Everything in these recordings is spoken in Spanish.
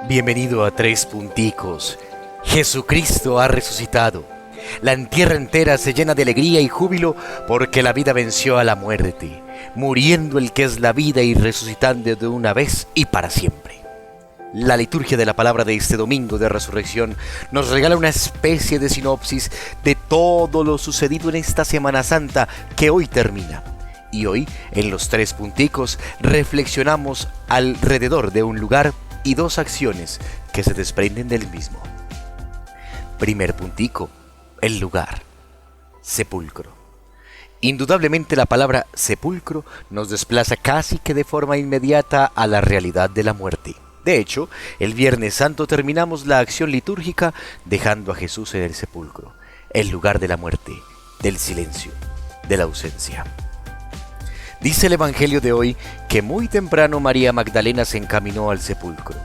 Bienvenido a Tres Punticos. Jesucristo ha resucitado. La tierra entera se llena de alegría y júbilo porque la vida venció a la muerte, muriendo el que es la vida y resucitando de una vez y para siempre. La liturgia de la palabra de este domingo de resurrección nos regala una especie de sinopsis de todo lo sucedido en esta Semana Santa que hoy termina. Y hoy, en los Tres Punticos, reflexionamos alrededor de un lugar y dos acciones que se desprenden del mismo. Primer puntico, el lugar. Sepulcro. Indudablemente la palabra sepulcro nos desplaza casi que de forma inmediata a la realidad de la muerte. De hecho, el Viernes Santo terminamos la acción litúrgica dejando a Jesús en el sepulcro, el lugar de la muerte, del silencio, de la ausencia. Dice el Evangelio de hoy que muy temprano María Magdalena se encaminó al sepulcro.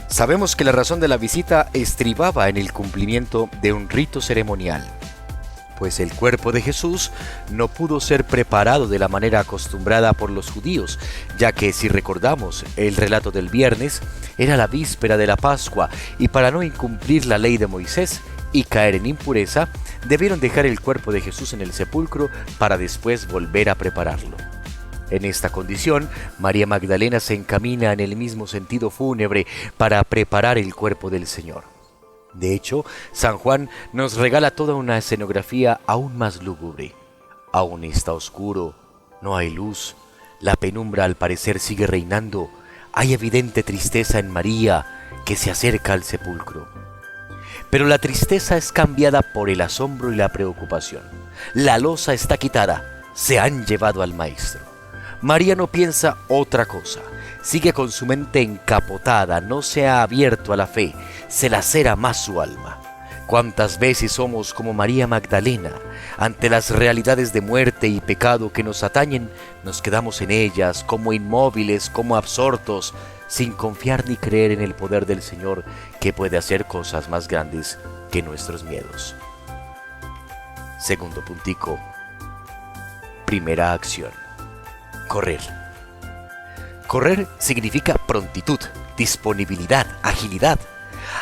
Sabemos que la razón de la visita estribaba en el cumplimiento de un rito ceremonial, pues el cuerpo de Jesús no pudo ser preparado de la manera acostumbrada por los judíos, ya que si recordamos el relato del viernes, era la víspera de la Pascua y para no incumplir la ley de Moisés y caer en impureza, debieron dejar el cuerpo de Jesús en el sepulcro para después volver a prepararlo. En esta condición, María Magdalena se encamina en el mismo sentido fúnebre para preparar el cuerpo del Señor. De hecho, San Juan nos regala toda una escenografía aún más lúgubre. Aún está oscuro, no hay luz, la penumbra al parecer sigue reinando, hay evidente tristeza en María que se acerca al sepulcro. Pero la tristeza es cambiada por el asombro y la preocupación. La losa está quitada, se han llevado al Maestro. María no piensa otra cosa, sigue con su mente encapotada, no se ha abierto a la fe, se lacera más su alma. ¿Cuántas veces somos como María Magdalena? Ante las realidades de muerte y pecado que nos atañen, nos quedamos en ellas como inmóviles, como absortos, sin confiar ni creer en el poder del Señor que puede hacer cosas más grandes que nuestros miedos. Segundo puntico. Primera acción. Correr. Correr significa prontitud, disponibilidad, agilidad.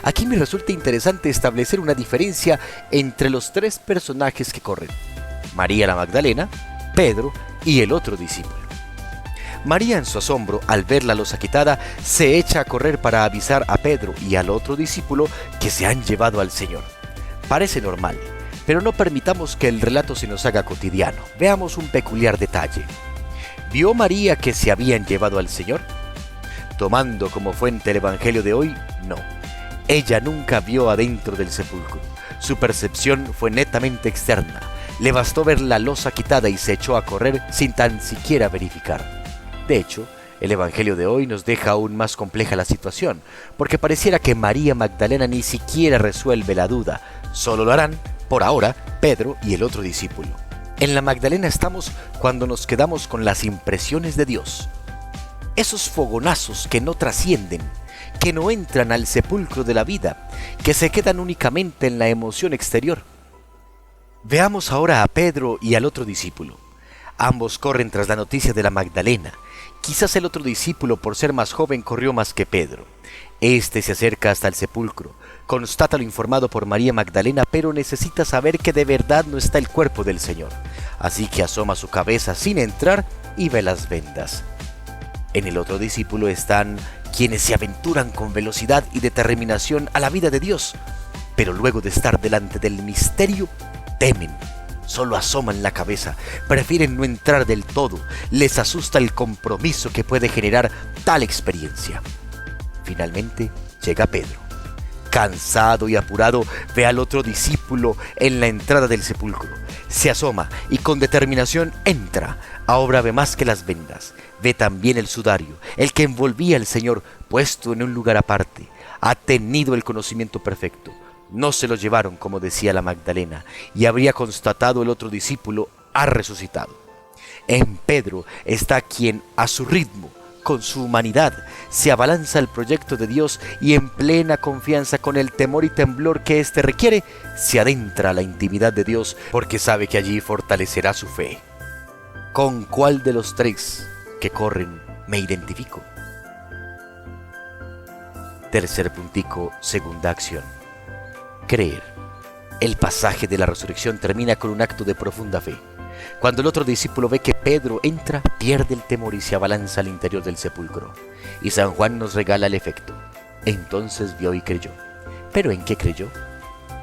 Aquí me resulta interesante establecer una diferencia entre los tres personajes que corren: María la Magdalena, Pedro y el otro discípulo. María, en su asombro al ver la losa quitada, se echa a correr para avisar a Pedro y al otro discípulo que se han llevado al Señor. Parece normal, pero no permitamos que el relato se nos haga cotidiano. Veamos un peculiar detalle. ¿Vio María que se habían llevado al Señor? Tomando como fuente el Evangelio de hoy, no. Ella nunca vio adentro del sepulcro. Su percepción fue netamente externa. Le bastó ver la losa quitada y se echó a correr sin tan siquiera verificar. De hecho, el Evangelio de hoy nos deja aún más compleja la situación, porque pareciera que María Magdalena ni siquiera resuelve la duda. Solo lo harán, por ahora, Pedro y el otro discípulo. En la Magdalena estamos cuando nos quedamos con las impresiones de Dios. Esos fogonazos que no trascienden, que no entran al sepulcro de la vida, que se quedan únicamente en la emoción exterior. Veamos ahora a Pedro y al otro discípulo. Ambos corren tras la noticia de la Magdalena. Quizás el otro discípulo, por ser más joven, corrió más que Pedro. Este se acerca hasta el sepulcro, constata lo informado por María Magdalena, pero necesita saber que de verdad no está el cuerpo del Señor. Así que asoma su cabeza sin entrar y ve las vendas. En el otro discípulo están quienes se aventuran con velocidad y determinación a la vida de Dios, pero luego de estar delante del misterio, temen. Solo asoman la cabeza, prefieren no entrar del todo, les asusta el compromiso que puede generar tal experiencia. Finalmente llega Pedro. Cansado y apurado, ve al otro discípulo en la entrada del sepulcro. Se asoma y con determinación entra. Ahora ve más que las vendas. Ve también el sudario, el que envolvía al Señor, puesto en un lugar aparte. Ha tenido el conocimiento perfecto. No se lo llevaron, como decía la Magdalena, y habría constatado el otro discípulo, ha resucitado. En Pedro está quien, a su ritmo, con su humanidad, se abalanza al proyecto de Dios y en plena confianza con el temor y temblor que éste requiere, se adentra a la intimidad de Dios porque sabe que allí fortalecerá su fe. ¿Con cuál de los tres que corren me identifico? Tercer puntico, segunda acción. Creer. El pasaje de la resurrección termina con un acto de profunda fe. Cuando el otro discípulo ve que Pedro entra, pierde el temor y se abalanza al interior del sepulcro. Y San Juan nos regala el efecto. Entonces vio y creyó. ¿Pero en qué creyó?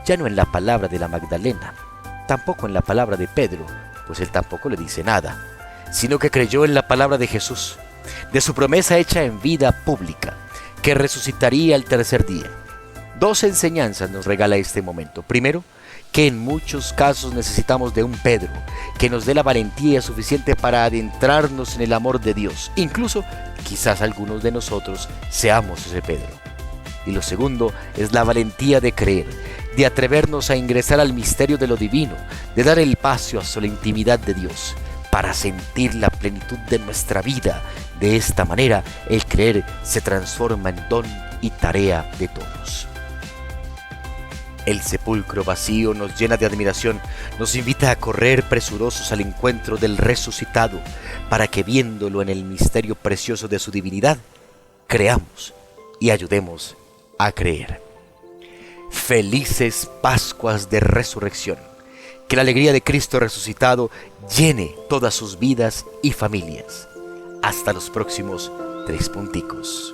Ya no en la palabra de la Magdalena, tampoco en la palabra de Pedro, pues él tampoco le dice nada, sino que creyó en la palabra de Jesús, de su promesa hecha en vida pública, que resucitaría al tercer día. Dos enseñanzas nos regala este momento. Primero, que en muchos casos necesitamos de un Pedro, que nos dé la valentía suficiente para adentrarnos en el amor de Dios. Incluso, quizás algunos de nosotros seamos ese Pedro. Y lo segundo es la valentía de creer, de atrevernos a ingresar al misterio de lo divino, de dar el paso hacia la intimidad de Dios, para sentir la plenitud de nuestra vida. De esta manera, el creer se transforma en don y tarea de todos. El sepulcro vacío nos llena de admiración, nos invita a correr presurosos al encuentro del resucitado, para que viéndolo en el misterio precioso de su divinidad, creamos y ayudemos a creer. Felices Pascuas de Resurrección. Que la alegría de Cristo resucitado llene todas sus vidas y familias. Hasta los próximos 3 punticos.